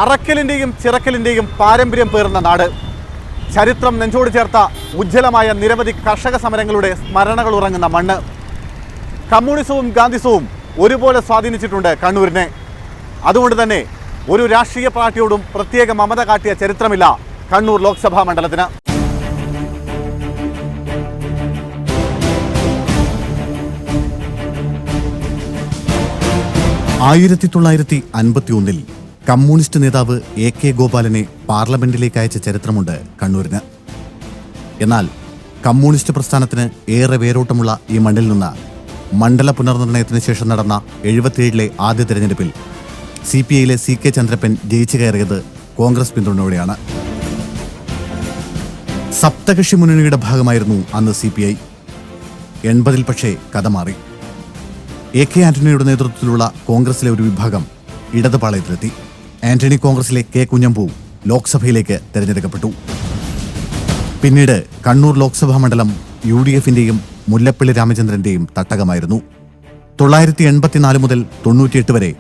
അറക്കലിൻ്റെയും ചിറക്കലിൻ്റെയും പാരമ്പര്യം പേറുന്ന നാട്, ചരിത്രം നെഞ്ചോട് ചേർത്ത ഉജ്ജ്വലമായ നിരവധി കർഷക സമരങ്ങളുടെ സ്മരണകൾ ഉറങ്ങുന്ന മണ്ണ്. കമ്മ്യൂണിസവും ഗാന്ധിസവും ഒരുപോലെ സ്വാധീനിച്ചിട്ടുണ്ട് കണ്ണൂരിനെ. അതുകൊണ്ട് തന്നെ ഒരു രാഷ്ട്രീയ പാർട്ടിയോടും പ്രത്യേക മമത കാട്ടിയ ചരിത്രമില്ല കണ്ണൂർ ലോക്സഭാ മണ്ഡലത്തിന്. ൽ കമ്മ്യൂണിസ്റ്റ് നേതാവ് AK ഗോപാലനെ പാർലമെന്റിലേക്ക് അയച്ച ചരിത്രമുണ്ട് കണ്ണൂരിന്. എന്നാൽ കമ്മ്യൂണിസ്റ്റ് പ്രസ്ഥാനത്തിന് ഏറെ വേരോട്ടമുള്ള ഈ മണ്ണിൽ നിന്ന് മണ്ഡല പുനർനിർണയത്തിന് ശേഷം നടന്ന 77-ലെ ആദ്യ തെരഞ്ഞെടുപ്പിൽ CPIയിലെ CK ചന്ദ്രപ്പൻ ജയിച്ചു കയറിയത് കോൺഗ്രസ് പിന്തുണയോടെയാണ്. സപ്തകക്ഷി മുന്നണിയുടെ ഭാഗമായിരുന്നു അന്ന് CPI. 80-ൽ പക്ഷേ കഥ മാറി. AK ആന്റണിയുടെ നേതൃത്വത്തിലുള്ള കോൺഗ്രസിലെ ഒരു വിഭാഗം ഇടതുപാളയത്തിലെത്തി. ആന്റണി കോൺഗ്രസിലെ K കുഞ്ഞമ്പു ലോക്സഭയിലേക്ക് തെരഞ്ഞെടുക്കപ്പെട്ടു. പിന്നീട് കണ്ണൂർ ലോക്സഭാ മണ്ഡലം UDFന്റെയും മുല്ലപ്പള്ളി രാമചന്ദ്രന്റെയും തട്ടകമായിരുന്നു. 984 മുതൽ 98 വരെ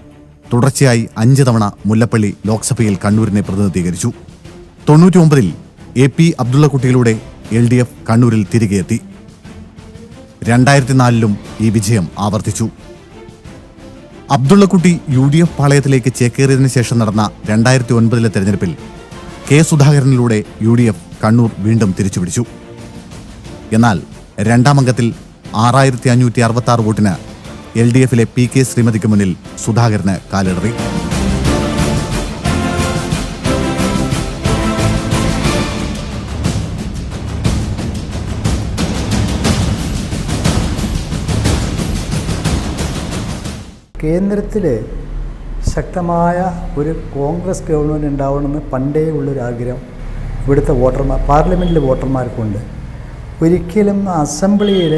തുടർച്ചയായി 5 തവണ മുല്ലപ്പള്ളി ലോക്സഭയിൽ കണ്ണൂരിനെ പ്രതിനിധീകരിച്ചു. 99-ൽ AP അബ്ദുള്ളക്കുട്ടിയിലൂടെ LDF കണ്ണൂരിൽ തിരികെ എത്തി. 2004-ലും ഈ വിജയം ആവർത്തിച്ചു. അബ്ദുള്ളക്കുട്ടി UDF പാളയത്തിലേക്ക് ചേക്കേറിയതിനു ശേഷം നടന്ന 2009-ലെ തെരഞ്ഞെടുപ്പിൽ K സുധാകരനിലൂടെ UDF കണ്ണൂർ വീണ്ടും തിരിച്ചുപിടിച്ചു. എന്നാൽ രണ്ടാം അംഗത്തിൽ 6566 വോട്ടിന് LDFിലെ PK ശ്രീമതിക്ക് മുന്നിൽ സുധാകരന് കാലിടറി. കേന്ദ്രത്തിൽ ശക്തമായ ഒരു കോൺഗ്രസ് ഗവൺമെൻറ് ഉണ്ടാവണമെന്ന് പണ്ടേ ഉള്ളൊരാഗ്രഹം ഇവിടുത്തെ പാർലമെൻറ്റിലെ വോട്ടർമാർക്കുണ്ട്. ഒരിക്കലും അസംബ്ലിയിൽ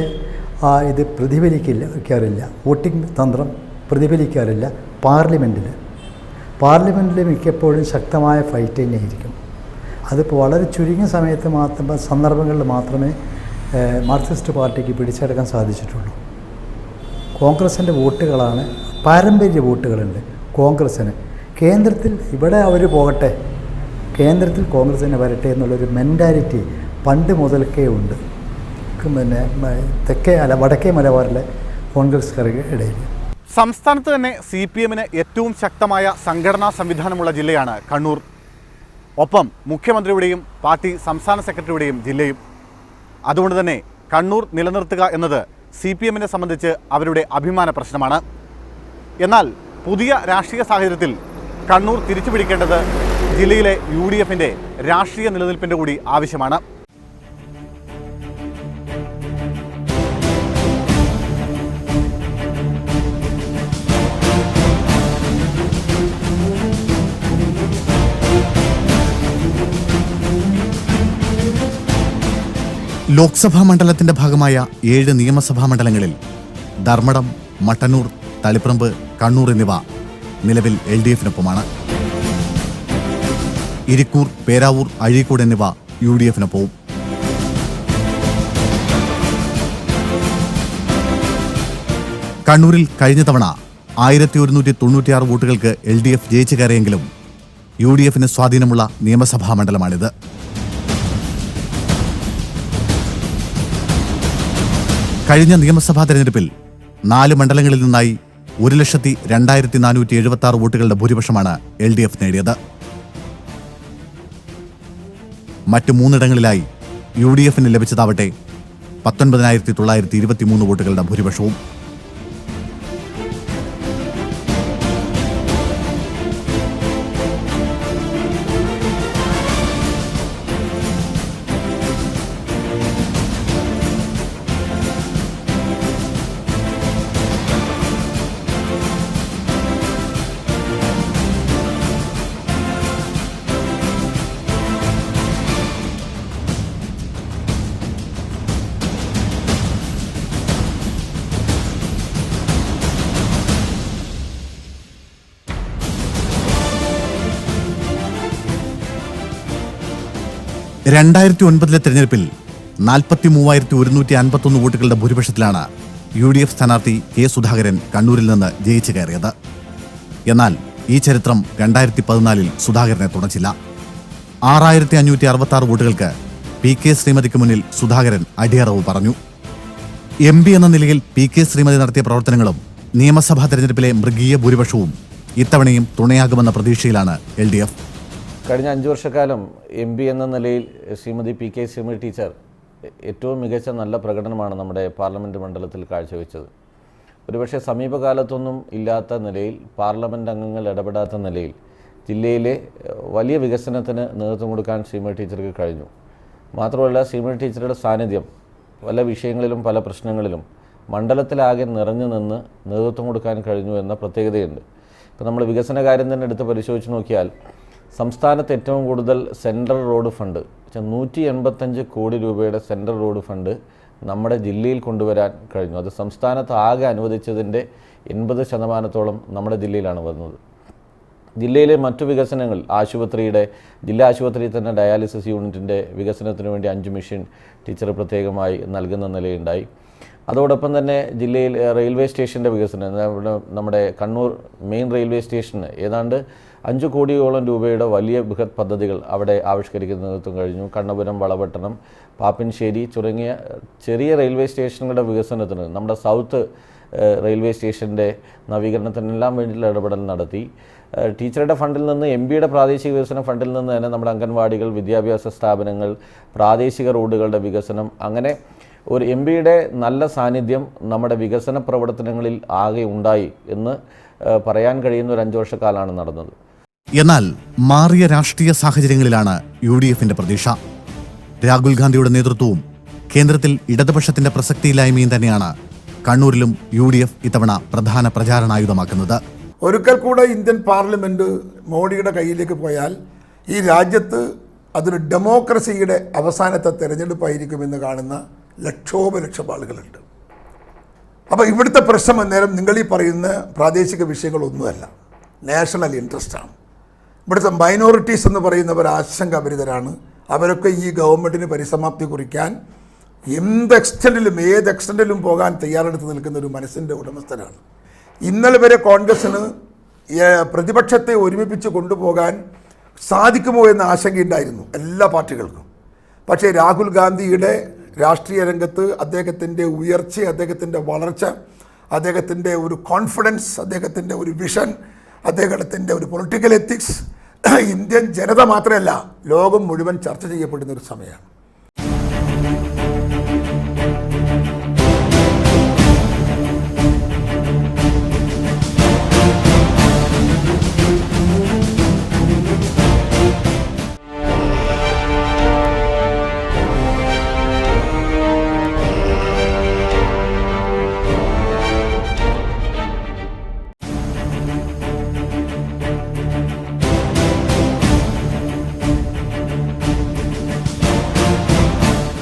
ഇത് പ്രതിഫലിക്കാറില്ല, വോട്ടിംഗ് തന്ത്രം പ്രതിഫലിക്കാറില്ല. പാർലമെൻറ്റിൽ മിക്കപ്പോഴും ശക്തമായ ഫൈറ്റ് തന്നെയായിരിക്കും. അതിപ്പോൾ വളരെ ചുരുങ്ങിയ സമയത്ത് സന്ദർഭങ്ങളിൽ മാത്രമേ മാർക്സിസ്റ്റ് പാർട്ടിക്ക് പിടിച്ചെടുക്കാൻ സാധിച്ചിട്ടുള്ളൂ. കോൺഗ്രസിൻ്റെ വോട്ടുകളാണ്, പാരമ്പര്യ വോട്ടുകളുണ്ട് കോൺഗ്രസ്സിന്. കേന്ദ്രത്തിൽ ഇവിടെ അവർ പോകട്ടെ, കേന്ദ്രത്തിൽ കോൺഗ്രസ്സിന് വരട്ടെ എന്നുള്ളൊരു മെൻറ്റാലിറ്റി പണ്ട് മുതൽക്കേ ഉണ്ട്. പിന്നെ വടക്കേ മലബാറിലെ കോൺഗ്രസ്സുകാരുടെ ഇടയിൽ. സംസ്ഥാനത്ത് തന്നെ CPMന് ഏറ്റവും ശക്തമായ സംഘടനാ സംവിധാനമുള്ള ജില്ലയാണ് കണ്ണൂർ. ഒപ്പം മുഖ്യമന്ത്രിയുടെയും പാർട്ടി സംസ്ഥാന സെക്രട്ടറിയുടെയും ജില്ലയും. അതുകൊണ്ട് തന്നെ കണ്ണൂർ നിലനിർത്തുക എന്നത് CPMനെ സംബന്ധിച്ച് അവരുടെ അഭിമാന പ്രശ്നമാണ്. എന്നാൽ പുതിയ രാഷ്ട്രീയ സാഹചര്യത്തിൽ കണ്ണൂർ തിരിച്ചുപിടിക്കേണ്ടത് ജില്ലയിലെ UDFന്റെ രാഷ്ട്രീയ നിലനിൽപ്പിൻ്റെ കൂടി ആവശ്യമാണ്. ലോക്സഭാ മണ്ഡലത്തിന്റെ ഭാഗമായ 7 നിയമസഭാ മണ്ഡലങ്ങളിൽ ധർമ്മടം, മട്ടന്നൂർ, തളിപ്പറമ്പ്, കണ്ണൂർ എന്നിവ നിലവിൽ LDFനൊപ്പമാണ്. ഇരിക്കൂർ, പേരാവൂർ, അഴീക്കോട് എന്നിവ UDFനൊപ്പവും. കണ്ണൂരിൽ കഴിഞ്ഞ തവണ 1196 വോട്ടുകൾക്ക് LDF ജയിച്ചു കയറിയെങ്കിലും UDFന് സ്വാധീനമുള്ള നിയമസഭാ മണ്ഡലമാണിത്. കഴിഞ്ഞ നിയമസഭാ തെരഞ്ഞെടുപ്പിൽ 4 മണ്ഡലങ്ങളിൽ നിന്നായി 1,02,476 വോട്ടുകളുടെ ഭൂരിപക്ഷമാണ് LDF നേടിയത്. മറ്റ് 3 ഇടങ്ങളിലായി UDFന് ലഭിച്ചതാവട്ടെ 19,923 വോട്ടുകളുടെ ഭൂരിപക്ഷവും. ലെ തെരഞ്ഞെടുപ്പിൽ 43,151 വോട്ടുകളുടെ ഭൂരിപക്ഷത്തിലാണ് UDF സ്ഥാനാർത്ഥി K സുധാകരൻ കണ്ണൂരിൽ നിന്ന് ജയിച്ചു കയറിയത്. എന്നാൽ ഈ ചരിത്രം 2014 സുധാകരനെ തുണച്ചില്ല. 6566 വോട്ടുകൾക്ക് PK ശ്രീമതിക്ക് മുന്നിൽ സുധാകരൻ അടിയറവ് പറഞ്ഞു. MP എന്ന നിലയിൽ PK ശ്രീമതി നടത്തിയ പ്രവർത്തനങ്ങളും നിയമസഭാ തെരഞ്ഞെടുപ്പിലെ മൃഗീയ ഭൂരിപക്ഷവും ഇത്തവണയും തുണയാകുമെന്ന പ്രതീക്ഷയിലാണ് LDF. കഴിഞ്ഞ 5 വർഷക്കാലം MP എന്ന നിലയിൽ ശ്രീമതി PK ശ്രീമതി ടീച്ചർ ഏറ്റവും മികച്ച നല്ല പ്രകടനമാണ് നമ്മുടെ പാർലമെൻറ്റ് മണ്ഡലത്തിൽ കാഴ്ചവെച്ചത്. ഒരുപക്ഷെ സമീപകാലത്തൊന്നും ഇല്ലാത്ത നിലയിൽ പാർലമെൻറ്റ് അംഗങ്ങൾ ഇടപെടാത്ത നിലയിൽ ജില്ലയിലെ വലിയ വികസനത്തിന് നേതൃത്വം കൊടുക്കാൻ ശ്രീമതി ടീച്ചർക്ക് കഴിഞ്ഞു. മാത്രമല്ല, ശ്രീമതി ടീച്ചറുടെ സാന്നിധ്യം പല വിഷയങ്ങളിലും പല പ്രശ്നങ്ങളിലും മണ്ഡലത്തിലാകെ നിറഞ്ഞു നിന്ന് നേതൃത്വം കൊടുക്കാൻ കഴിഞ്ഞു എന്ന പ്രത്യേകതയുണ്ട്. ഇപ്പോൾ നമ്മൾ വികസന കാര്യം തന്നെ എടുത്ത് പരിശോധിച്ച് നോക്കിയാൽ സംസ്ഥാനത്ത് ഏറ്റവും കൂടുതൽ സെൻട്രൽ റോഡ് ഫണ്ട് 185 കോടി രൂപയുടെ സെൻട്രൽ റോഡ് ഫണ്ട് നമ്മുടെ ജില്ലയിൽ കൊണ്ടുവരാൻ കഴിഞ്ഞു. അത് സംസ്ഥാനത്ത് ആകെ അനുവദിച്ചതിൻ്റെ 80% നമ്മുടെ ജില്ലയിലാണ് വന്നത്. ജില്ലയിലെ മറ്റു വികസനങ്ങൾ, ജില്ലാ ആശുപത്രിയിൽ തന്നെ ഡയാലിസിസ് യൂണിറ്റിൻ്റെ വികസനത്തിന് വേണ്ടി 5 മെഷീൻ ടീച്ചർ പ്രത്യേകമായി നൽകുന്ന നിലയുണ്ടായി. അതോടൊപ്പം തന്നെ ജില്ലയിൽ റെയിൽവേ സ്റ്റേഷൻ്റെ വികസനം, നമ്മുടെ കണ്ണൂർ മെയിൻ റെയിൽവേ സ്റ്റേഷന് ഏതാണ്ട് 5 കോടിയോളം രൂപയുടെ വലിയ ബൃഹത് പദ്ധതികൾ അവിടെ ആവിഷ്കരിക്കുന്ന നേതൃത്വം കഴിഞ്ഞു. കണ്ണപുരം, വളപട്ടണം, പാപ്പിൻശ്ശേരി തുടങ്ങിയ ചെറിയ റെയിൽവേ സ്റ്റേഷനുകളുടെ വികസനത്തിന്, നമ്മുടെ സൗത്ത് റെയിൽവേ സ്റ്റേഷൻ്റെ നവീകരണത്തിനെല്ലാം വേണ്ടിയിട്ടുള്ള ഇടപെടൽ നടത്തി. ടീച്ചറുടെ ഫണ്ടിൽ നിന്ന്, MP-യുടെ പ്രാദേശിക വികസന ഫണ്ടിൽ നിന്ന് തന്നെ നമ്മുടെ അംഗൻവാടികൾ, വിദ്യാഭ്യാസ സ്ഥാപനങ്ങൾ, പ്രാദേശിക റോഡുകളുടെ വികസനം, അങ്ങനെ ഒരു MP-യുടെ നല്ല സാന്നിധ്യം നമ്മുടെ വികസന പ്രവർത്തനങ്ങളിൽ ആകെ ഉണ്ടായി എന്ന് പറയാൻ കഴിയുന്ന ഒരു 5 വർഷക്കാലമാണ് നടന്നത്. എന്നാൽ മാറിയ രാഷ്ട്രീയ സാഹചര്യങ്ങളിലാണ് UDF-ന്റെ പ്രതീക്ഷ. രാഹുൽ ഗാന്ധിയുടെ നേതൃത്വവും കേന്ദ്രത്തിൽ ഇടതുപക്ഷത്തിന്റെ പ്രസക്തിയില്ലായ്മയും തന്നെയാണ് കണ്ണൂരിലും UDF ഇത്തവണ പ്രധാന പ്രചാരണായുധമാക്കുന്നത്. ഒരിക്കൽ കൂടെ ഇന്ത്യൻ പാർലമെൻറ്റ് മോഡിയുടെ കയ്യിലേക്ക് പോയാൽ ഈ രാജ്യത്ത് അതൊരു ഡെമോക്രസിയുടെ അവസാനത്തെ തിരഞ്ഞെടുപ്പായിരിക്കുമെന്ന് കാണുന്ന ലക്ഷോപലക്ഷം ആളുകളുണ്ട്. അപ്പോൾ ഇവിടുത്തെ പ്രശ്നം അന്നേരം നിങ്ങൾ ഈ പറയുന്ന പ്രാദേശിക വിഷയങ്ങളൊന്നുമല്ല, നാഷണൽ ഇൻട്രസ്റ്റാണ്. ഇവിടുത്തെ മൈനോറിറ്റീസ് എന്ന് പറയുന്നവർ ആശങ്കാഭരിതരാണ്. അവരൊക്കെ ഈ ഗവൺമെൻറ്റിന് പരിസമാപ്തി കുറിക്കാൻ ഏത് എക്സ്റ്റൻറ്റിലും പോകാൻ തയ്യാറെടുത്ത് നിൽക്കുന്ന ഒരു മനസ്സിൻ്റെ ഉടമസ്ഥരാണ്. ഇന്നലെ വരെ കോൺഗ്രസ്സിന് പ്രതിപക്ഷത്തെ ഒരുമിപ്പിച്ച് കൊണ്ടുപോകാൻ സാധിക്കുമോ എന്ന ആശങ്കയുണ്ടായിരുന്നു എല്ലാ പാർട്ടികൾക്കും. പക്ഷേ രാഹുൽ ഗാന്ധിയുടെ രാഷ്ട്രീയ രംഗത്ത് അദ്ദേഹത്തിൻ്റെ ഉയർച്ച, അദ്ദേഹത്തിൻ്റെ വളർച്ച, അദ്ദേഹത്തിൻ്റെ ഒരു കോൺഫിഡൻസ്, അദ്ദേഹത്തിൻ്റെ ഒരു വിഷൻ, അദ്ദേഹത്തിൻ്റെ ഒരു പൊളിറ്റിക്കൽ എത്തിക്സ് ഇന്ത്യൻ ജനത മാത്രമല്ല ലോകം മുഴുവൻ ചർച്ച ചെയ്യപ്പെടുന്ന ഒരു സമയമാണ്.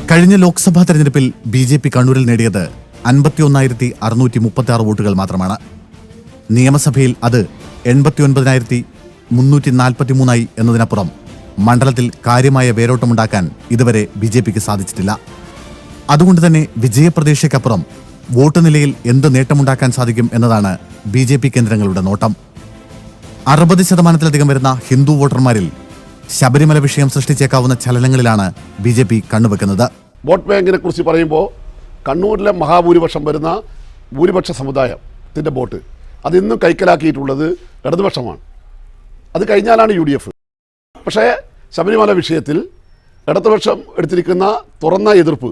കഴിഞ്ഞ ലോക്സഭാ തെരഞ്ഞെടുപ്പിൽ BJP കണ്ണൂരിൽ നേടിയത് 51,636 വോട്ടുകൾ മാത്രമാണ്. നിയമസഭയിൽ അത് 89,343 എന്നതിനപ്പുറം മണ്ഡലത്തിൽ കാര്യമായ വേരോട്ടമുണ്ടാക്കാൻ ഇതുവരെ BJPക്ക് സാധിച്ചിട്ടില്ല. അതുകൊണ്ട് തന്നെ വിജയപ്രതീക്ഷയ്ക്കപ്പുറം വോട്ട് നിലയിൽ എന്ത് നേട്ടമുണ്ടാക്കാൻ സാധിക്കും എന്നതാണ് BJP കേന്ദ്രങ്ങളുടെ നോട്ടം. 60% വരുന്ന ഹിന്ദു വോട്ടർമാരിൽ ശബരിമല വിഷയം സൃഷ്ടിച്ചേക്കാവുന്ന ചലനങ്ങളിലാണ് BJP കണ്ണുവെക്കുന്നത്. വോട്ട് ബാങ്കിനെ കുറിച്ച് പറയുമ്പോൾ കണ്ണൂരിലെ മഹാഭൂരിപക്ഷം വരുന്ന ഭൂരിപക്ഷ സമുദായത്തിൻ്റെ വോട്ട് അതിന്നും കൈക്കലാക്കിയിട്ടുള്ളത് ഇടതുപക്ഷമാണ്. അത് കഴിഞ്ഞാലാണ് UDF. പക്ഷേ ശബരിമല വിഷയത്തിൽ ഇടതുപക്ഷം എടുത്തിരിക്കുന്ന തുറന്ന എതിർപ്പ്,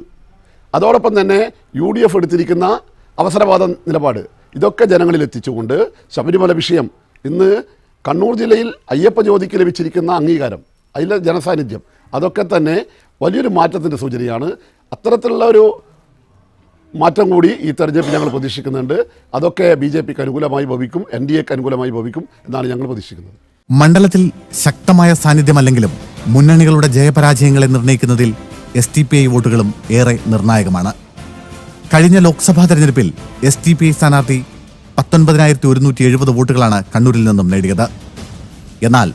അതോടൊപ്പം തന്നെ UDF എടുത്തിരിക്കുന്ന അവസരവാദ നിലപാട്, ഇതൊക്കെ ജനങ്ങളിൽ എത്തിച്ചുകൊണ്ട് ശബരിമല വിഷയം ഇന്ന് കണ്ണൂർ ജില്ലയിൽ അയ്യപ്പ ജ്യോതിക്ക് ലഭിച്ചിരിക്കുന്ന അംഗീകാരം, അതിലെ ജനസാന്നിധ്യം, അതൊക്കെ തന്നെ വലിയൊരു മാറ്റത്തിൻ്റെ സൂചനയാണ്. അത്തരത്തിലുള്ള ഒരു മാറ്റം കൂടി ഈ തെരഞ്ഞെടുപ്പിൽ ഞങ്ങൾ പ്രതീക്ഷിക്കുന്നുണ്ട്. അതൊക്കെ BJPക്ക് അനുകൂലമായി ഭവിക്കും, NDAക്ക് അനുകൂലമായി ഭവിക്കും എന്നാണ് ഞങ്ങൾ പ്രതീക്ഷിക്കുന്നത്. മണ്ഡലത്തിൽ ശക്തമായ സാന്നിധ്യമല്ലെങ്കിലും മുന്നണികളുടെ ജയപരാജയങ്ങളെ നിർണ്ണയിക്കുന്നതിൽ STPI വോട്ടുകളും ഏറെ നിർണായകമാണ്. കഴിഞ്ഞ ലോക്സഭാ തെരഞ്ഞെടുപ്പിൽ STPI സ്ഥാനാർത്ഥി 19,170 വോട്ടുകളാണ് കണ്ണൂരിൽ നിന്നും നേടിയത്. എന്നാൽ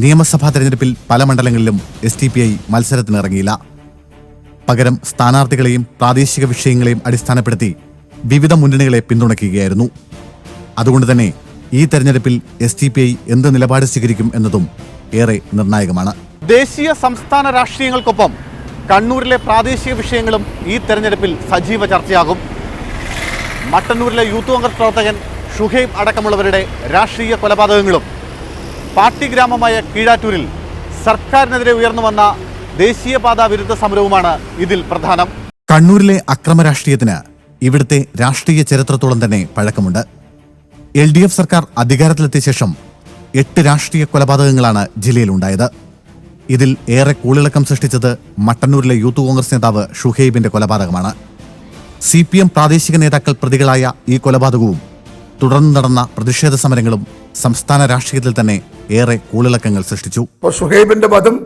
നിയമസഭാ തെരഞ്ഞെടുപ്പിൽ പല മണ്ഡലങ്ങളിലും STPI മത്സരത്തിനിറങ്ങിയില്ല. പകരം സ്ഥാനാർത്ഥികളെയും പ്രാദേശിക വിഷയങ്ങളെയും അടിസ്ഥാനപ്പെടുത്തി വിവിധ മുന്നണികളെ പിന്തുണയ്ക്കുകയായിരുന്നു. അതുകൊണ്ട് തന്നെ ഈ തെരഞ്ഞെടുപ്പിൽ SDPI എന്ത് നിലപാട് സ്വീകരിക്കും എന്നതും ഏറെ നിർണായകമാണ്. ദേശീയ സംസ്ഥാന രാഷ്ട്രീയങ്ങൾക്കൊപ്പം കണ്ണൂരിലെ പ്രാദേശിക വിഷയങ്ങളും ഈ തെരഞ്ഞെടുപ്പിൽ സജീവ ചർച്ചയാകും. മട്ടന്നൂരിലെ യൂത്ത് കോൺഗ്രസ് പ്രവർത്തകൻ ഷുഹൈബ് അടക്കമുള്ളവരുടെ രാഷ്ട്രീയ കൊലപാതകങ്ങളും പാർട്ടി ഗ്രാമമായ കീഴാറ്റൂരിൽ സർക്കാരിനെതിരെ ഉയർന്നു വന്ന ദേശീയപാതാ വിരുദ്ധ സമരവുമാണ് ഇതിൽ പ്രധാനം. കണ്ണൂരിലെ അക്രമ രാഷ്ട്രീയത്തിന് ഇവിടുത്തെ രാഷ്ട്രീയ ചരിത്രത്തോളം തന്നെ പഴക്കമുണ്ട്. LDF സർക്കാർ അധികാരത്തിലെത്തിയ ശേഷം 8 രാഷ്ട്രീയ കൊലപാതകങ്ങളാണ് ജില്ലയിലുണ്ടായത്. ഇതിൽ ഏറെ കൂളിളക്കം സൃഷ്ടിച്ചത് മട്ടന്നൂരിലെ യൂത്ത് കോൺഗ്രസ് നേതാവ് ഷുഹൈബിന്റെ കൊലപാതകമാണ്. CPM പ്രാദേശിക നേതാക്കൾ പ്രതികളായ ഈ കൊലപാതകവും തുടർന്ന് നടന്ന പ്രതിഷേധ സമരങ്ങളും സംസ്ഥാന രാഷ്ട്രീയത്തിൽ തന്നെ ഏറെ കൂളിളക്കങ്ങൾ സൃഷ്ടിച്ചു. ഇപ്പോൾ ഷുഹൈബിന്റെ വധം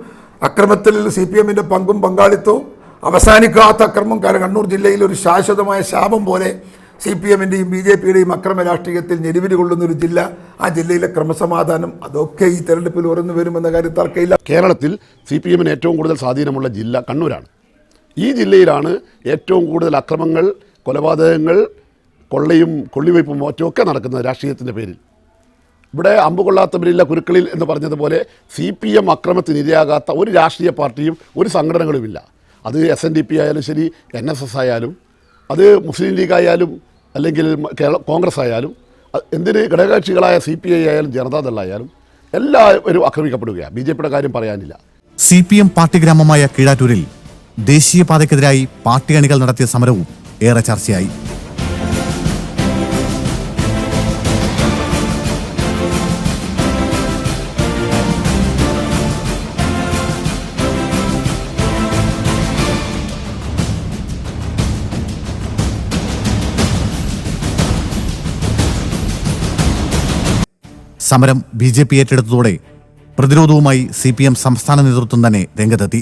അക്രമത്തിൽ CPMന്റെ പങ്കും പങ്കാളിത്തവും അവസാനിക്കാത്ത അക്രമം കണ്ണൂർ ജില്ലയിൽ ഒരു ശാശ്വതമായ ശാപം പോലെ CPMന്റെയും BJPയുടെയും അക്രമ രാഷ്ട്രീയത്തിൽ ഞെരുവിരി കൊള്ളുന്ന ഒരു ജില്ല, ആ ജില്ലയിലെ ക്രമസമാധാനം അതൊക്കെ ഈ തെരഞ്ഞെടുപ്പിൽ ഉയർന്നു വരുമെന്ന കാര്യം തർക്കമില്ല. കേരളത്തിൽ CPMന് ഏറ്റവും കൂടുതൽ സ്വാധീനമുള്ള ജില്ല കണ്ണൂരാണ്. ഈ ജില്ലയിലാണ് ഏറ്റവും കൂടുതൽ അക്രമങ്ങൾ, കൊലപാതകങ്ങൾ, കൊള്ളയും കൊള്ളിവയ്പും ഒറ്റയൊക്കെ നടക്കുന്നത് രാഷ്ട്രീയത്തിൻ്റെ പേരിൽ. ഇവിടെ അമ്പുകൊള്ളാത്തവരില്ല കുരുക്കളിൽ എന്ന് പറഞ്ഞതുപോലെ CPM അക്രമത്തിന് ഇരയാകാത്ത ഒരു രാഷ്ട്രീയ പാർട്ടിയും ഒരു സംഘടനകളുമില്ല. അത് SNDP ആയാലും ശരി, NSS ആയാലും, അത് മുസ്ലിം ലീഗ് ആയാലും, അല്ലെങ്കിൽ കോൺഗ്രസ് ആയാലും, എന്തിന് ഘടകകക്ഷികളായ CPI ആയാലും ജനതാദളായാലും എല്ലാവരും ആക്രമിക്കപ്പെടുകയാണ്. BJPയുടെ കാര്യം പറയാനില്ല. CPM പാർട്ടി ഗ്രാമമായ കീഴാറ്റൂരിൽ ദേശീയപാതയ്ക്കെതിരായി പാർട്ടി അണികൾ നടത്തിയ സമരവും ഏറെ ചർച്ചയായി. സമരം BJP ഏറ്റെടുത്തതോടെ പ്രതിരോധവുമായി CPM സംസ്ഥാന നേതൃത്വം തന്നെ രംഗത്തെത്തി.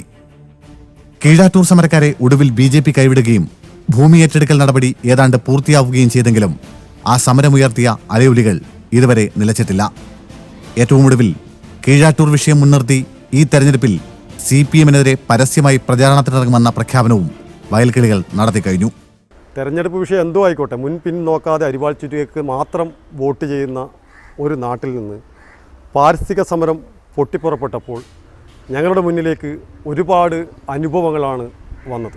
കീഴാറ്റൂർ സമരക്കാരെ ഒടുവിൽ BJP കൈവിടുകയും ഭൂമി ഏറ്റെടുക്കൽ നടപടി ഏതാണ്ട് പൂർത്തിയാവുകയും ചെയ്തെങ്കിലും ആ സമരമുയർത്തിയ അലയൊലികൾ ഇതുവരെ നിലച്ചിട്ടില്ല. ഏറ്റവും ഒടുവിൽ കീഴാറ്റൂർ വിഷയം മുൻനിർത്തി ഈ തെരഞ്ഞെടുപ്പിൽ CPMനെതിരെ പരസ്യമായി പ്രചാരണത്തിനിറങ്ങുമെന്ന പ്രഖ്യാപനവും വയൽക്കിളികൾ നടത്തിക്കഴിഞ്ഞു. തെരഞ്ഞെടുപ്പ് വിഷയം എന്തോ ആയിക്കോട്ടെ, മുൻപിൻ നോക്കാതെ അരിവാൾ ചുറ്റികൾക്ക് മാത്രം വോട്ട് ചെയ്യുന്ന ഒരു നാട്ടിൽ നിന്ന് പാരിസ്ഥിതിക സമരം പൊട്ടിപ്പുറപ്പെട്ടപ്പോൾ ഞങ്ങളുടെ മുന്നിലേക്ക് ഒരുപാട് അനുഭവങ്ങളാണ് വന്നത്.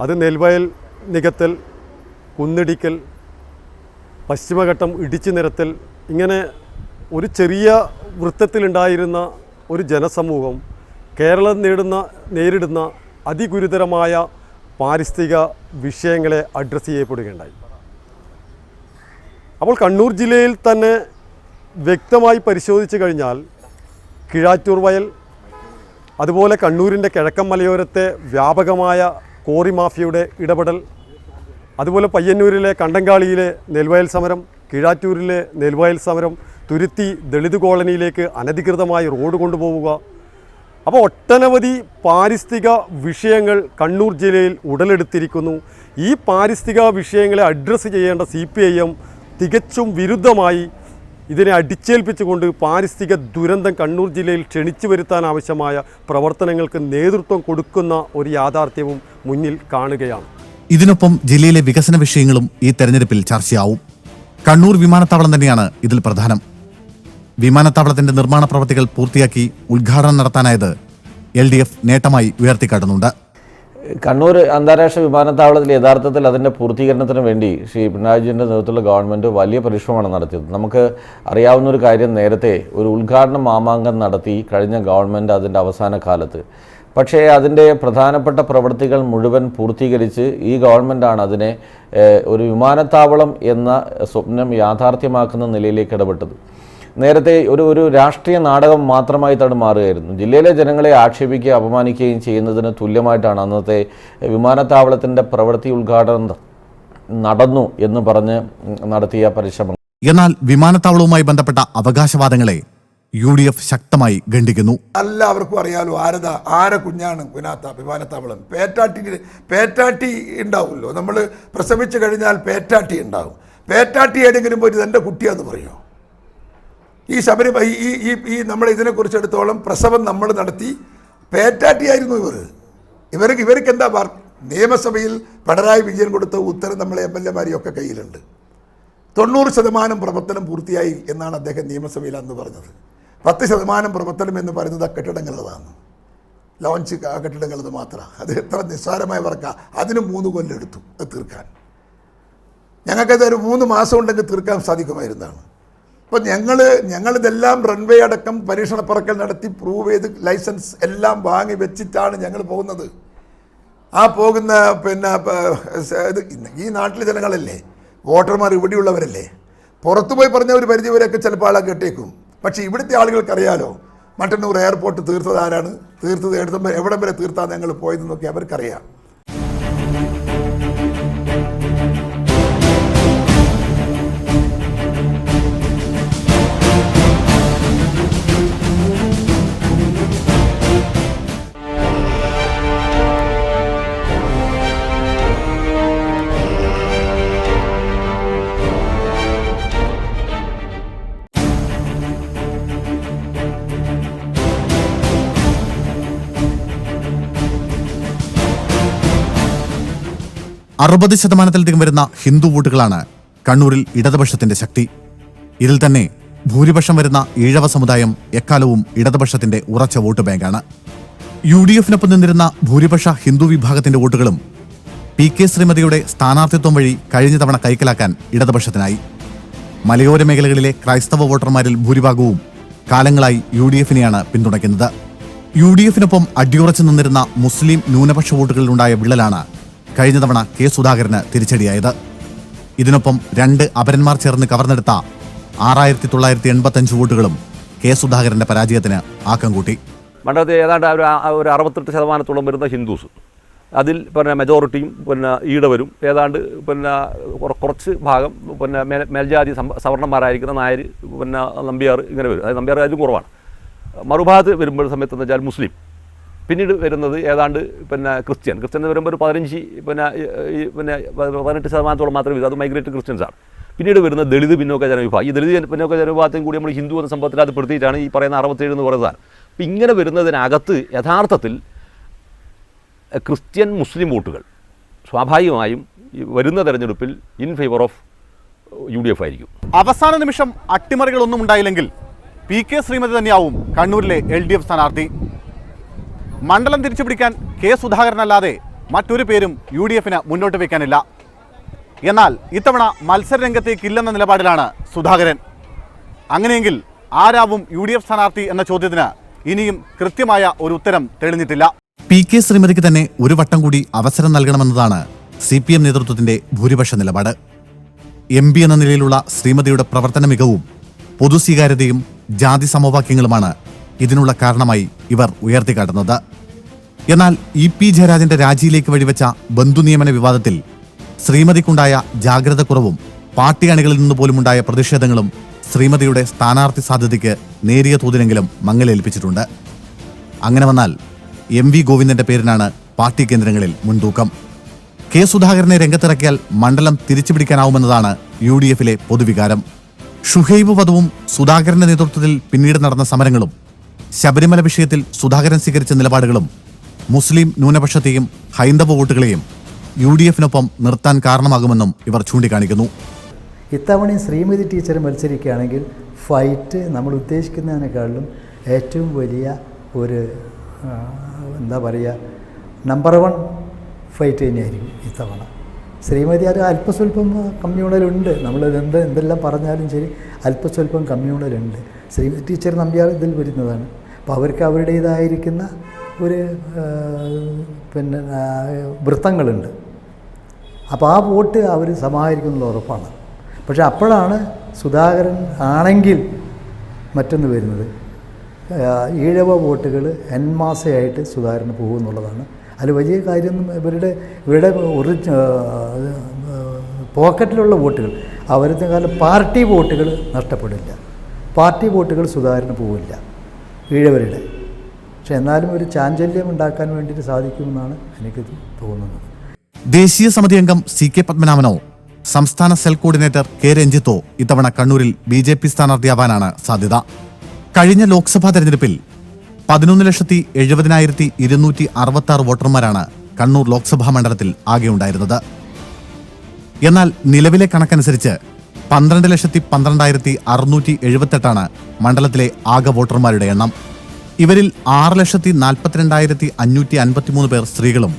അത് നെൽവയൽ നികത്തൽ, കുന്നിടിക്കൽ, പശ്ചിമഘട്ടം ഇടിച്ചു നിരത്തൽ, ഇങ്ങനെ ഒരു ചെറിയ വൃത്തത്തിലുണ്ടായിരുന്ന ഒരു ജനസമൂഹം കേരളം നേരിടുന്ന അതിഗുരുതരമായ പാരിസ്ഥിതിക വിഷയങ്ങളെ അഡ്രസ്സ് ചെയ്യപ്പെടുകയുണ്ടായി. അപ്പോൾ കണ്ണൂർ ജില്ലയിൽ തന്നെ വ്യക്തമായി പരിശോധിച്ച് കഴിഞ്ഞാൽ കീഴാറ്റൂർ വയൽ, അതുപോലെ കണ്ണൂരിൻ്റെ കിഴക്കൻ മലയോരത്തെ വ്യാപകമായ കോറി മാഫിയയുടെ ഇടപെടൽ, അതുപോലെ പയ്യന്നൂരിലെ കണ്ടങ്കാളിയിലെ നെൽവയൽ സമരം, കീഴാറ്റൂരിലെ നെൽവയൽ സമരം, തുരുത്തി ദളിത് കോളനിയിലേക്ക് അനധികൃതമായി റോഡ് കൊണ്ടുപോവുക. അപ്പോൾ ഒട്ടനവധി പാരിസ്ഥിതിക വിഷയങ്ങൾ കണ്ണൂർ ജില്ലയിൽ ഉടലെടുത്തിരിക്കുന്നു. ഈ പാരിസ്ഥിതിക വിഷയങ്ങളെ അഡ്രസ്സ് ചെയ്യേണ്ട CPIM തികച്ചും വിരുദ്ധമായി ഇതിനെ അടിച്ചേൽപ്പിച്ചുകൊണ്ട് പാരിസ്ഥിതിക ദുരന്തം കണ്ണൂർ ജില്ലയിൽ ക്ഷണിച്ചു വരുത്താൻ ആവശ്യമായ പ്രവർത്തനങ്ങൾക്ക് നേതൃത്വം കൊടുക്കുന്ന ഒരു യാഥാർത്ഥ്യവും മുന്നിൽ കാണുകയാണ്. ഇതിനൊപ്പം ജില്ലയിലെ വികസന വിഷയങ്ങളും ഈ തെരഞ്ഞെടുപ്പിൽ ചർച്ചയാവും. കണ്ണൂർ വിമാനത്താവളം തന്നെയാണ് ഇതിൽ പ്രധാനം. വിമാനത്താവളത്തിന്റെ നിർമ്മാണ പ്രവൃത്തികൾ പൂർത്തിയാക്കി ഉദ്ഘാടനം നടത്താനായത് LDF നേട്ടമായി ഉയർത്തിക്കാട്ടുന്നുണ്ട്. കണ്ണൂർ അന്താരാഷ്ട്ര വിമാനത്താവളത്തിൽ യഥാർത്ഥത്തിൽ അതിൻ്റെ പൂർത്തീകരണത്തിന് വേണ്ടി ശ്രീ പിണറായി വിജയൻ്റെ നേതൃത്വത്തിലുള്ള ഗവൺമെൻറ് വലിയ പരിശ്രമമാണ് നടത്തിയത്. നമുക്ക് അറിയാവുന്നൊരു കാര്യം, നേരത്തെ ഒരു ഉദ്ഘാടന മാമാങ്കം നടത്തി കഴിഞ്ഞ ഗവൺമെൻറ് അതിൻ്റെ അവസാന കാലത്ത്. പക്ഷേ അതിൻ്റെ പ്രധാനപ്പെട്ട പ്രവൃത്തികൾ മുഴുവൻ പൂർത്തീകരിച്ച് ഈ ഗവൺമെൻറ്റാണ് അതിനെ ഒരു വിമാനത്താവളം എന്ന സ്വപ്നം യാഥാർത്ഥ്യമാക്കുന്ന നിലയിലേക്ക് ഇടപെട്ടത്. നേരത്തെ ഒരു രാഷ്ട്രീയ നാടകം മാത്രമായി മാറുകയായിരുന്നു. ജില്ലയിലെ ജനങ്ങളെ ആക്ഷേപിക്കുകയും അപമാനിക്കുകയും ചെയ്യുന്നതിന് തുല്യമായിട്ടാണ് അന്നത്തെ വിമാനത്താവളത്തിൻ്റെ പ്രവൃത്തി ഉദ്ഘാടനം നടന്നു എന്ന് പറഞ്ഞ് നടത്തിയ പരിശ്രമം. എന്നാൽ വിമാനത്താവളവുമായി ബന്ധപ്പെട്ട അവകാശവാദങ്ങളെ UDF ശക്തമായി ഖണ്ഡിക്കുന്നു. എല്ലാവർക്കും അറിയാലോ ആരെ കുഞ്ഞാണ് വിമാനത്താവളം. പേറ്റാട്ടി ഉണ്ടാവുമല്ലോ, നമ്മൾ പ്രസവിച്ചു കഴിഞ്ഞാൽ പേറ്റാട്ടി ഉണ്ടാവും. പേറ്റാട്ടി ഏതെങ്കിലും പോയിട്ട് എൻ്റെ കുട്ടിയാന്ന് പറയുമോ? ഈ നമ്മൾ ഇതിനെക്കുറിച്ച് എടുത്തോളം പ്രസവം നമ്മൾ നടത്തി പേറ്റാട്ടിയായിരുന്നു ഇവർക്ക് എന്താ നിയമസഭയിൽ പിണറായി വിജയൻ കൊടുത്ത ഉത്തരം നമ്മളെ MLA മാരെയൊക്കെ കയ്യിലുണ്ട്. 90% പ്രവർത്തനം പൂർത്തിയായി എന്നാണ് അദ്ദേഹം നിയമസഭയിൽ അന്ന് പറഞ്ഞത്. 10% പ്രവർത്തനം എന്ന് പറയുന്നത് ആ കെട്ടിടങ്ങളുടേതാണ്. ലോഞ്ച് ആ കെട്ടിടങ്ങളത് മാത്രമാണ്. അത് എത്ര നിസ്സാരമായ വർക്കാണ്. അതിന് 3 കൊല്ലം എടുത്തു അത് തീർക്കാൻ. ഞങ്ങൾക്കത് ഒരു 3 മാസം ഉണ്ടെങ്കിൽ തീർക്കാൻ സാധിക്കുമായിരുന്നതാണ്. അപ്പോൾ ഞങ്ങളിതെല്ലാം റൺവേ അടക്കം പരീക്ഷണ പറക്കൽ നടത്തി പ്രൂവ് ചെയ്ത് ലൈസൻസ് എല്ലാം വാങ്ങി വെച്ചിട്ടാണ് ഞങ്ങൾ പോകുന്നത്. ആ പോകുന്ന ഈ നാട്ടിലെ ജനങ്ങളല്ലേ, വോട്ടർമാർ ഇവിടെയുള്ളവരല്ലേ. പുറത്തു പോയി പറഞ്ഞ ഒരു പരിധിവരെയൊക്കെ ചിലപ്പോൾ ആളെ കേട്ടേക്കും. പക്ഷേ ഇവിടുത്തെ ആളുകൾക്കറിയാലോ മട്ടന്നൂർ എയർപോർട്ട് തീർത്തത് ആരാണ്, തീർത്തത് എവിടം വരെ തീർത്താണ് ഞങ്ങൾ പോയതെന്നൊക്കെ അവർക്കറിയാം. അറുപത് ശതമാനത്തിലധികം വരുന്ന ഹിന്ദു വോട്ടുകളാണ് കണ്ണൂരിൽ ഇടതുപക്ഷത്തിന്റെ ശക്തി. ഇതിൽ തന്നെ ഭൂരിപക്ഷം വരുന്ന ഈഴവ സമുദായം എക്കാലവും ഇടതുപക്ഷത്തിന്റെ ഉറച്ച വോട്ട് ബാങ്കാണ്. UDF-നൊപ്പം നിന്നിരുന്ന ഭൂരിപക്ഷ ഹിന്ദു വിഭാഗത്തിന്റെ വോട്ടുകളും PK ശ്രീമതിയുടെ സ്ഥാനാർത്ഥിത്വം വഴി കഴിഞ്ഞ തവണ കൈക്കലാക്കാൻ ഇടതുപക്ഷത്തിനായി. മലയോര മേഖലകളിലെ ക്രൈസ്തവ വോട്ടർമാരിൽ ഭൂരിഭാഗവും കാലങ്ങളായി UDF-നെയാണ് പിന്തുണയ്ക്കുന്നത്. UDF-നൊപ്പം അടിയുറച്ചു നിന്നിരുന്ന മുസ്ലിം ന്യൂനപക്ഷ വോട്ടുകളിലുണ്ടായ വിള്ളലാണ് കഴിഞ്ഞ തവണ K സുധാകരന് തിരിച്ചടിയായത്. ഇതിനൊപ്പം 2 അപരന്മാർ ചേർന്ന് കവർന്നെടുത്ത 6985 വോട്ടുകളും K സുധാകരന്റെ പരാജയത്തിന് ആക്കം കൂട്ടി. മണ്ഡലത്തിൽ ഏതാണ്ട് ഒരു 68% വരുന്ന ഹിന്ദുസ്, അതിൽ മെജോറിറ്റിയും ഈഴവരും ഏതാണ്ട് കുറച്ച് ഭാഗം മേൽജാതി സവർണന്മാരായിരിക്കുന്ന നായർ നമ്പ്യാർ ഇങ്ങനെ വരും. അതായത് നമ്പ്യാർ അതിലും കുറവാണ്. മറുഭാഗത്ത് വരുമ്പോൾ സമയത്തെന്ന് വെച്ചാൽ മുസ്ലിം, പിന്നീട് വരുന്നത് ഏതാണ്ട് ക്രിസ്ത്യൻ വരുമ്പോൾ ഒരു 18% മാത്രമേ വരൂ. അത് മൈഗ്രേറ്റ് ക്രിസ്ത്യൻസാണ്. പിന്നീട് വരുന്ന ദളിത് പിന്നോക്ക ജനവിഭാഗം. ഈ ദളിത് പിന്നോക്ക ജനവിഭാഗത്തെയും കൂടി നമ്മൾ ഹിന്ദു എന്ന സംഭവത്തിൽ അത് പെടുത്തിയിട്ടാണ് ഈ പറയുന്ന 67 എന്ന് പറയുന്നത്. അപ്പം ഇങ്ങനെ വരുന്നതിനകത്ത് യഥാർത്ഥത്തിൽ ക്രിസ്ത്യൻ മുസ്ലിം വോട്ടുകൾ സ്വാഭാവികമായും വരുന്ന തെരഞ്ഞെടുപ്പിൽ ഇൻ ഫേവർ ഓഫ് UDF ആയിരിക്കും. അവസാന നിമിഷം അട്ടിമറികളൊന്നും ഉണ്ടായില്ലെങ്കിൽ PK ശ്രീമതി തന്നെയാവും കണ്ണൂരിലെ LDF സ്ഥാനാർത്ഥി. മണ്ഡലം തിരിച്ചുപിടിക്കാൻ K സുധാകരനല്ലാതെ മറ്റൊരു പേരും UDF-ന് മുന്നോട്ട് വയ്ക്കാനില്ല. എന്നാൽ ഇത്തവണ മത്സരരംഗത്തേക്കില്ലെന്ന നിലപാടിലാണ് സുധാകരൻ. അങ്ങനെയെങ്കിൽ ആരാവും UDF സ്ഥാനാർത്ഥി എന്ന ചോദ്യത്തിന് ഇനിയും കൃത്യമായ ഒരു ഉത്തരം തെളിഞ്ഞിട്ടില്ല. PK ശ്രീമതിക്ക് തന്നെ ഒരു വട്ടം കൂടി അവസരം നൽകണമെന്നതാണ് CPM നേതൃത്വത്തിന്റെ ഭൂരിപക്ഷ നിലപാട്. MP എന്ന നിലയിലുള്ള ശ്രീമതിയുടെ പ്രവർത്തന മികവും പൊതുസ്വീകാര്യതയും ജാതി സമവാക്യങ്ങളുമാണ് ഇതിനുള്ള കാരണമായി ഇവർ ഉയർത്തിക്കാട്ടുന്നത്. എന്നാൽ EP ജയരാജന്റെ രാജിയിലേക്ക് വഴിവെച്ച ബന്ധുനിയമന വിവാദത്തിൽ ശ്രീമതിക്കുണ്ടായ ജാഗ്രത കുറവും പാർട്ടി അണികളിൽ നിന്ന് പോലുമുണ്ടായ പ്രതിഷേധങ്ങളും ശ്രീമതിയുടെ സ്ഥാനാർത്ഥി സാധ്യതയ്ക്ക് നേരിയ തോതിലെങ്കിലും മങ്ങലേൽപ്പിച്ചിട്ടുണ്ട്. അങ്ങനെ വന്നാൽ MV ഗോവിന്ദന്റെ പേരിനാണ് പാർട്ടി കേന്ദ്രങ്ങളിൽ മുൻതൂക്കം. K സുധാകരനെ രംഗത്തിറക്കിയാൽ മണ്ഡലം തിരിച്ചുപിടിക്കാനാവുമെന്നതാണ് UDF-ലെ പൊതുവികാരം. ഷുഹൈബ് വധവും സുധാകരന്റെ നേതൃത്വത്തിൽ പിന്നീട് നടന്ന സമരങ്ങളും ശബരിമല വിഷയത്തിൽ സുധാകരൻ സ്വീകരിച്ച നിലപാടുകളും മുസ്ലിം ന്യൂനപക്ഷത്തെയും ഹൈന്ദവ വോട്ടുകളെയും UDF-നൊപ്പം നിർത്താൻ കാരണമാകുമെന്നും ഇവർ ചൂണ്ടിക്കാണിക്കുന്നു. ഇത്തവണയും ശ്രീമതി ടീച്ചർ മത്സരിക്കുകയാണെങ്കിൽ ഫൈറ്റ് നമ്മൾ ഉദ്ദേശിക്കുന്നതിനേക്കാളും ഏറ്റവും വലിയ ഒരു നമ്പർ 1 ഫൈറ്റ് തന്നെയായിരിക്കും ഇത്തവണ. ശ്രീമതി അത് അല്പസ്വല്പം കമ്മ്യൂണലുണ്ട്. നമ്മൾ എന്തെല്ലാം പറഞ്ഞാലും ശരി അല്പസ്വല്പം കമ്മ്യൂണലുണ്ട്. ശ്രീമതി ടീച്ചർ നമ്പ്യാർ ഇതിൽ വരുന്നതാണ്. അപ്പോൾ അവർക്ക് അവരുടേതായിരിക്കുന്ന ഒരു വൃത്തങ്ങളുണ്ട്. അപ്പോൾ ആ വോട്ട് അവർ സമാഹരിക്കുന്നത് ഉറപ്പാണ്. പക്ഷെ അപ്പോഴാണ് സുധാകരൻ ആണെങ്കിൽ മറ്റൊന്ന് വരുന്നത്, ഈഴവ വോട്ടുകൾ എൻമാസയായിട്ട് സുധാകരന് പോകുമെന്നുള്ളതാണ്. അതിൽ വലിയ കാര്യമൊന്നും ഇവരുടെ ഒരു പോക്കറ്റിലുള്ള വോട്ടുകൾ അവരുടെ കാലം പാർട്ടി വോട്ടുകൾ നഷ്ടപ്പെടില്ല. പാർട്ടി വോട്ടുകൾ സുധാകരന് പോവില്ല ഈഴവരുടെ. പക്ഷെ എന്നാലും ഒരു ചാഞ്ചല്യം ഉണ്ടാക്കാൻ വേണ്ടിയിട്ട് സാധിക്കുമെന്നാണ് എനിക്ക് തോന്നുന്നത്. ദേശീയ സമിതി അംഗം CK പത്മനാഭനോ സംസ്ഥാന സെൽ കോർഡിനേറ്റർ K രഞ്ജിത്തോ ഇത്തവണ കണ്ണൂരിൽ BJP സ്ഥാനാർത്ഥിയാവാനാണ് സാധ്യത. കഴിഞ്ഞ ലോക്സഭാ തെരഞ്ഞെടുപ്പിൽ 11,70,266 വോട്ടർമാരാണ് കണ്ണൂർ ലോക്സഭാ മണ്ഡലത്തിൽ ആകെ ഉണ്ടായിരുന്നത്. എന്നാൽ നിലവിലെ കണക്കനുസരിച്ച് 12,12,678 മണ്ഡലത്തിലെ ആകെ വോട്ടർമാരുടെ എണ്ണം. ഇവരിൽ 6,42,553 പേർ സ്ത്രീകളും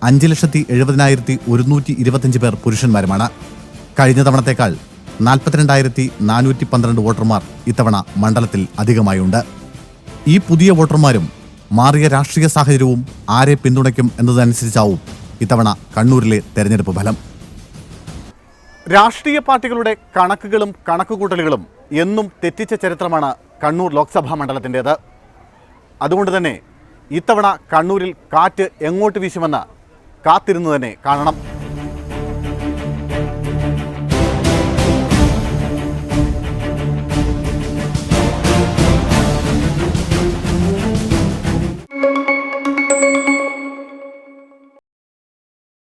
5,70,125 പേർ പുരുഷന്മാരുമാണ്. കഴിഞ്ഞ തവണത്തേക്കാൾ 42,412 വോട്ടർമാർ ഇത്തവണ മണ്ഡലത്തിൽ അധികമായുണ്ട്. ഈ പുതിയ വോട്ടർമാരും മാറിയ രാഷ്ട്രീയ സാഹചര്യവും ആരെ പിന്തുണയ്ക്കും എന്നതനുസരിച്ചാവും ഇത്തവണ കണ്ണൂരിലെ തെരഞ്ഞെടുപ്പ് ഫലം. രാഷ്ട്രീയ പാർട്ടികളുടെ കണക്കുകളും കണക്കുകൂട്ടലുകളും എന്നും തെറ്റിച്ച ചരിത്രമാണ് കണ്ണൂർ ലോക്സഭാ മണ്ഡലത്തിൻ്റേത്. അതുകൊണ്ട് തന്നെ ഇത്തവണ കണ്ണൂരിൽ കാറ്റ് എങ്ങോട്ട് വീശുമെന്ന് കാത്തിരുന്നു തന്നെ കാണണം.